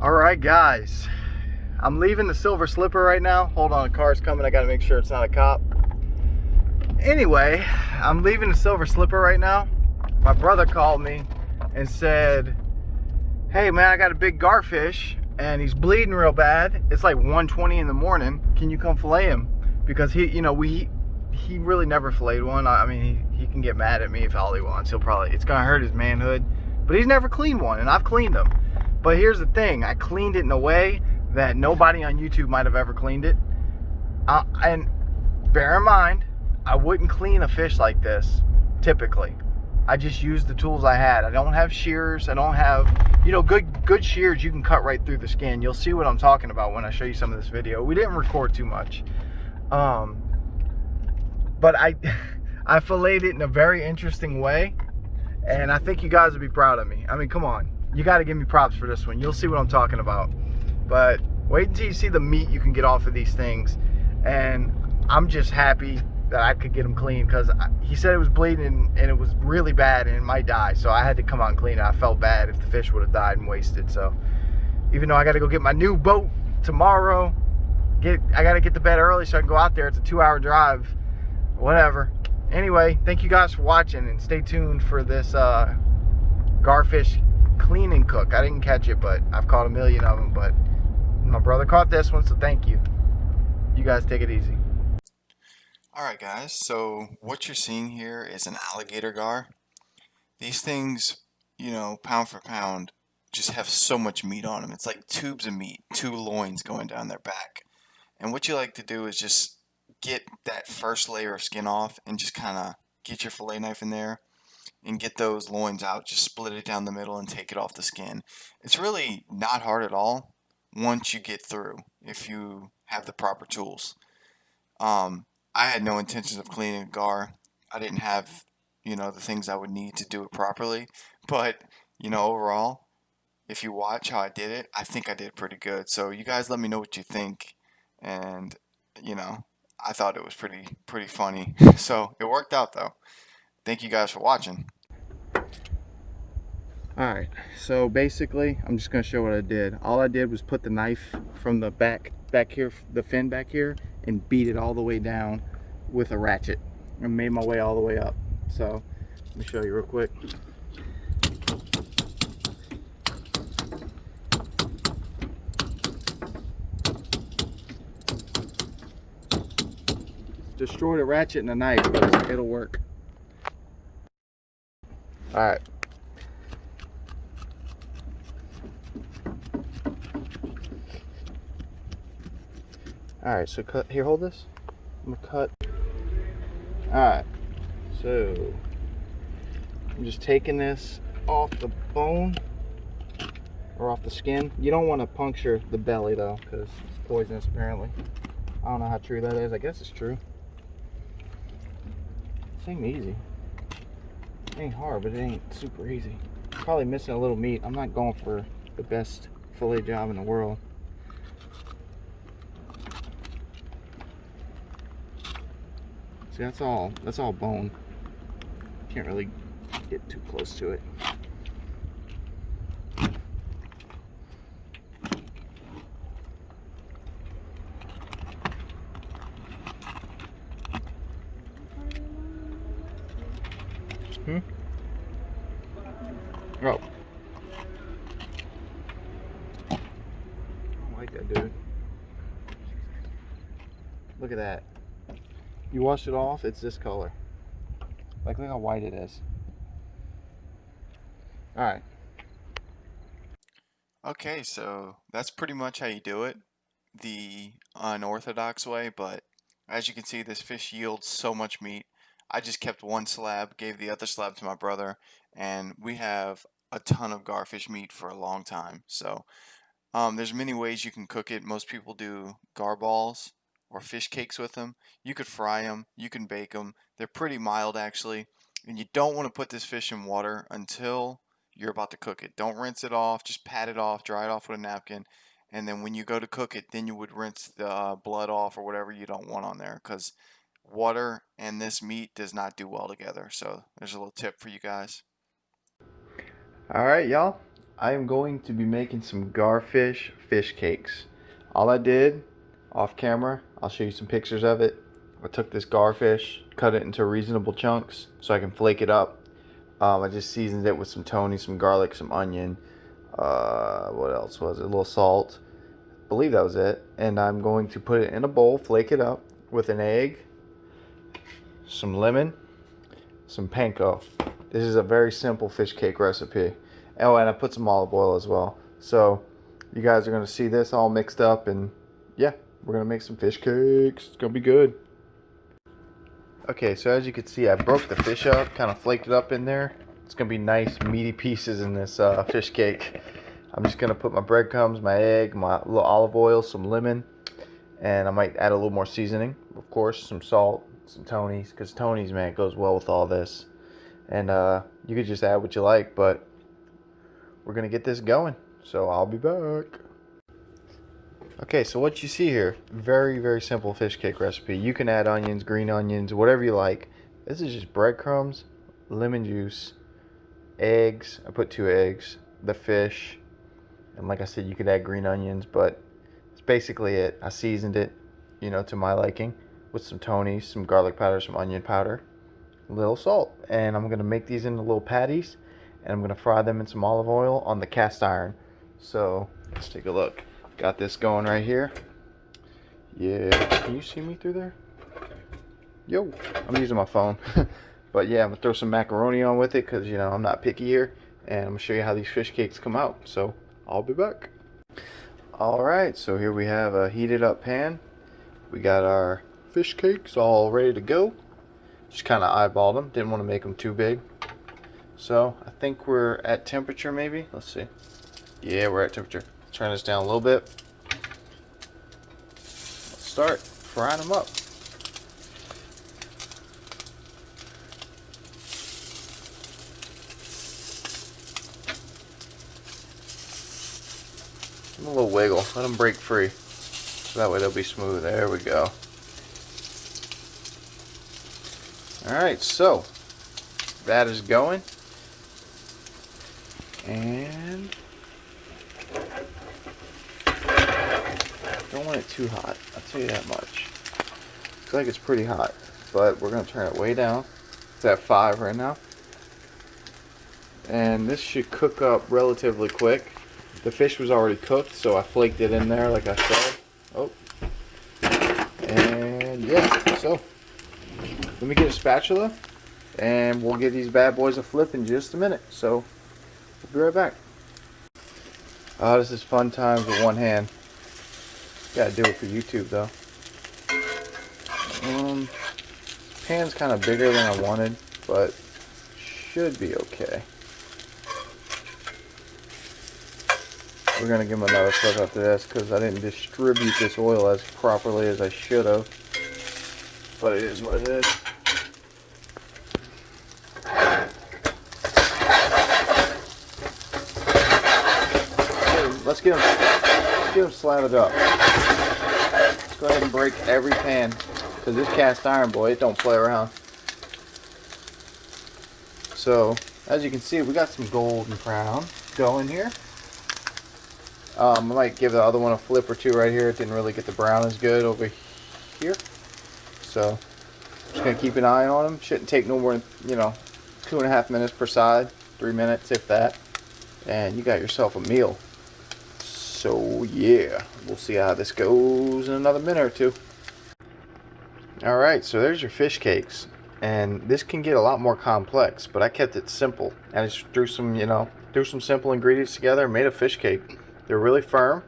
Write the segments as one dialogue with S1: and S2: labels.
S1: Alright guys, I'm leaving the Silver Slipper right now. Hold on, a car's coming. I gotta make sure it's not a cop. Anyway, I'm leaving the Silver Slipper right now. My brother called me and said, hey man, I got a big garfish and he's bleeding real bad. It's like 1:20 in the morning. Can you come fillet him? Because he really never filleted one. I mean, he can get mad at me if all he wants. It's gonna hurt his manhood. But he's never cleaned one, and I've cleaned them. But here's the thing, I cleaned it in a way that nobody on YouTube might have ever cleaned it. And bear in mind, I wouldn't clean a fish like this, typically. I just used the tools I had. I don't have shears. I don't have, good shears you can cut right through the skin. You'll see what I'm talking about when I show you some of this video. We didn't record too much. But I filleted it in a very interesting way. And I think you guys would be proud of me. I mean, come on. You got to give me props for this one. You'll see what I'm talking about. But wait until you see the meat you can get off of these things. And I'm just happy that I could get them clean, because he said it was bleeding and it was really bad and it might die. So I had to come out and clean it. I felt bad if the fish would have died and wasted. So even though I got to go get my new boat tomorrow, I got to get to bed early so I can go out there. It's a 2-hour drive. Whatever. Anyway, thank you guys for watching, and stay tuned for this garfish clean and cook. I didn't catch it, but I've caught a million of them. But my brother caught this one, so thank you. You guys take it easy.
S2: Alright guys, so what you're seeing here is an alligator gar. These things, pound for pound, just have so much meat on them. It's like tubes of meat, 2 loins going down their back. And what you like to do is just get that first layer of skin off and just kind of get your fillet knife in there and get those loins out. Just split it down the middle and take it off the skin. It's really not hard at all once you get through, if you have the proper tools. I had no intentions of cleaning a gar. I didn't have, the things I would need to do it properly. But, overall, if you watch how I did it, I think I did pretty good. So you guys let me know what you think. And, I thought it was pretty funny. So it worked out though. Thank you guys for watching.
S1: Alright, so basically, I'm just going to show what I did. All I did was put the knife from the back here, the fin back here, and beat it all the way down with a ratchet. And made my way all the way up. So, let me show you real quick. Destroyed a ratchet and a knife, but it'll work. Alright. Alright, so cut here, hold this. I'm gonna cut. Alright, so I'm just taking this off the bone or off the skin. You don't want to puncture the belly though, because it's poisonous apparently. I don't know how true that is. I guess it's true. It ain't easy. It ain't hard, but it ain't super easy. Probably missing a little meat. I'm not going for the best fillet job in the world. See, that's all bone. Can't really get too close to it. Oh. I don't like that, dude. Look at that. You wash it off, it's this color. Like, look how white it is. Alright.
S2: Okay, so that's pretty much how you do it, the unorthodox way, but as you can see, this fish yields so much meat. I just kept one slab, gave the other slab to my brother, and we have a ton of garfish meat for a long time. So there's many ways you can cook it. Most people do gar balls or fish cakes with them. You could fry them, you can bake them. They're pretty mild actually, and you don't want to put this fish in water until you're about to cook it. Don't rinse it off, just pat it off, dry it off with a napkin, and then when you go to cook it, then you would rinse the blood off or whatever you don't want on there, because water and this meat does not do well together. So there's a little tip for you guys.
S1: Alright, y'all. I am going to be making some garfish fish cakes. All I did off camera, I'll show you some pictures of it. I took this garfish, cut it into reasonable chunks so I can flake it up. I just seasoned it with some Tony, some garlic, some onion. What else was it? A little salt. I believe that was it. And I'm going to put it in a bowl, flake it up with an egg, some lemon, some panko. This is a very simple fish cake recipe. Oh, and I put some olive oil as well. So you guys are going to see this all mixed up, and yeah, we're going to make some fish cakes. It's going to be good. Okay, so as you can see, I broke the fish up, kind of flaked it up in there. It's going to be nice meaty pieces in this fish cake. I'm just going to put my breadcrumbs, my egg, my little olive oil, some lemon, and I might add a little more seasoning. Of course, some salt, some Tony's, because Tony's, man, it goes well with all this. And you could just add what you like, but we're going to get this going. So I'll be back. Okay, so what you see here, very, very simple fish cake recipe. You can add onions, green onions, whatever you like. This is just breadcrumbs, lemon juice, eggs. I put 2 eggs, the fish, and like I said, you could add green onions, but it's basically it. I seasoned it, to my liking, with some Tony's, some garlic powder, some onion powder, a little salt. And I'm going to make these into little patties, and I'm going to fry them in some olive oil on the cast iron. So let's take a look. Got this going right here. Yeah, can you see me through there? Yo, I'm using my phone. But yeah, I'm gonna throw some macaroni on with it because I'm not picky here, and I'm gonna show you how these fish cakes come out. So I'll be back. Alright, so here we have a heated up pan. We got our fish cakes all ready to go. Just kind of eyeballed them, didn't want to make them too big. So I think we're at temperature maybe. Let's see. Yeah, we're at temperature. Turn this down a little bit. Let's start frying them up. Give them a little wiggle. Let them break free. So that way they'll be smooth. There we go. Alright, so that is going. And don't want it too hot, I'll tell you that much. Looks like it's pretty hot, but we're going to turn it way down. It's at 5 right now. And this should cook up relatively quick. The fish was already cooked, so I flaked it in there like I said. Oh. And yeah, so let me get a spatula, and we'll give these bad boys a flip in just a minute. So we'll be right back. Oh, this is fun times with one hand. Gotta do it for YouTube though. Pan's kind of bigger than I wanted, but should be okay. We're gonna give them another flip after this because I didn't distribute this oil as properly as I should have. But it is what it is. Okay, let's get them slathered up. Let's go ahead and break every pan, because this cast iron, boy, it don't play around. So as you can see, we got some golden brown going here. I might give the other one a flip or two right here. It didn't really get the brown as good over here. So just gonna keep an eye on them. Shouldn't take no more than 2.5 minutes per side, 3 minutes if that, and you got yourself a meal. So yeah, we'll see how this goes in another minute or two. Alright, so there's your fish cakes, and this can get a lot more complex, but I kept it simple. I just threw some simple ingredients together and made a fish cake. They're really firm.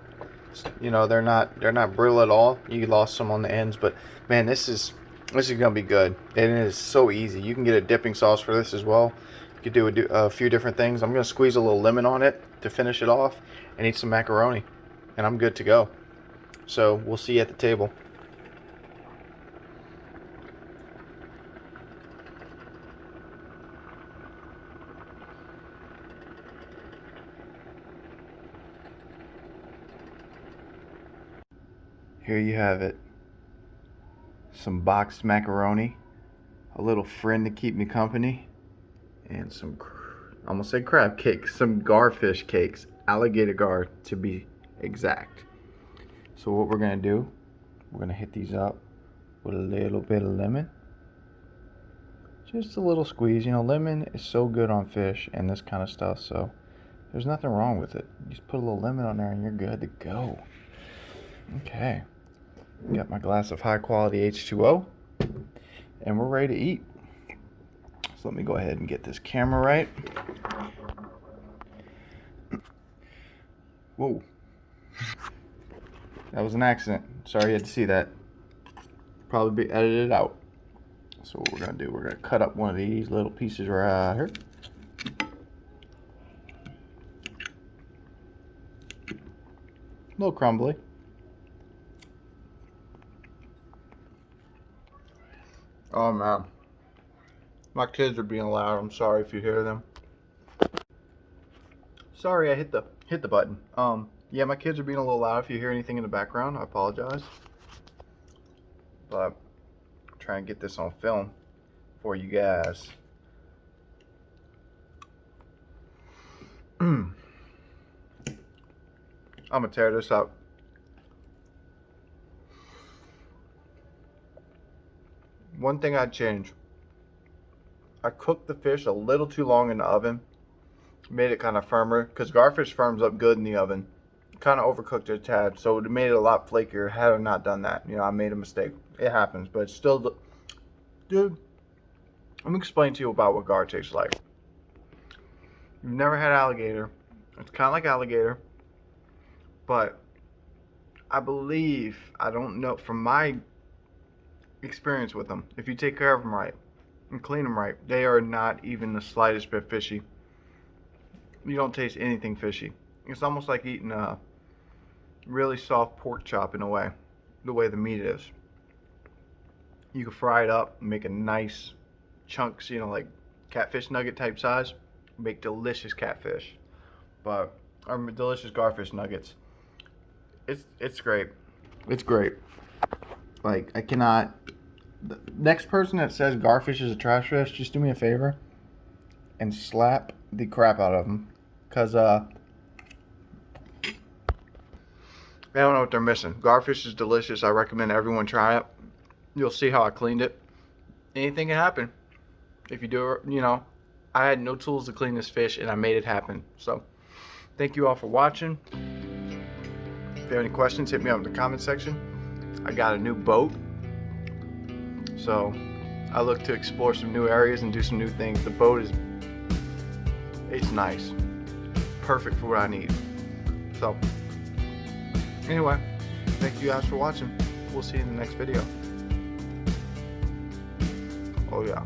S1: They're not brittle at all. You lost some on the ends, but man, this is gonna be good. And it is so easy. You can get a dipping sauce for this as well. You could do a few different things. I'm gonna squeeze a little lemon on it to finish it off, and eat some macaroni, and I'm good to go. So we'll see you at the table. Here you have it. Some boxed macaroni, a little friend to keep me company, and some I almost said crab cakes, some garfish cakes, alligator gar to be exact. So what we're gonna do, we're gonna hit these up with a little bit of lemon. Just a little squeeze. You know, lemon is so good on fish and this kind of stuff, so there's nothing wrong with it. You just put a little lemon on there and you're good to go. Okay. Got my glass of high quality H2O and we're ready to eat. So let me go ahead and get this camera right. Whoa. That was an accident. Sorry you had to see that. Probably be edited out. So what we're gonna do, we're gonna cut up one of these little pieces right here. A little crumbly. Oh man. My kids are being loud. I'm sorry if you hear them. Sorry I hit the button. Yeah, my kids are being a little loud. If you hear anything in the background, I apologize. But I'm trying to get this on film for you guys. I'm gonna tear this up. One thing I'd change. I cooked the fish a little too long in the oven. Made it kind of firmer, because garfish firms up good in the oven. Kind of overcooked it a tad, so it made it a lot flakier. Had I not done that, you know, I made a mistake. It happens, but it's still, dude. Let me explain to you about what gar tastes like. You've never had alligator. It's kind of like alligator, but I believe, I don't know, from my experience with them, if you take care of them right and clean them right, they are not even the slightest bit fishy. You don't taste anything fishy. It's almost like eating a really soft pork chop in a way, the way the meat is. You can fry it up and make a nice chunks, you know, like catfish nugget type size. Make delicious catfish, or delicious garfish nuggets. It's great. It's great. Like, I cannot. The next person that says garfish is a trash fish, just do me a favor and slap the crap out of them, because they don't know what they're missing. Garfish is delicious. I recommend everyone try it. You'll see how I cleaned it. Anything can happen if you do it. You know, I had no tools to clean this fish and I made it happen. So thank you all for watching. If you have any questions, hit me up in the comment section. I got a new boat, so I look to explore some new areas and do some new things. The boat is, it's nice, perfect for what I need. So anyway, thank you guys for watching. We'll see you in the next video. Oh yeah.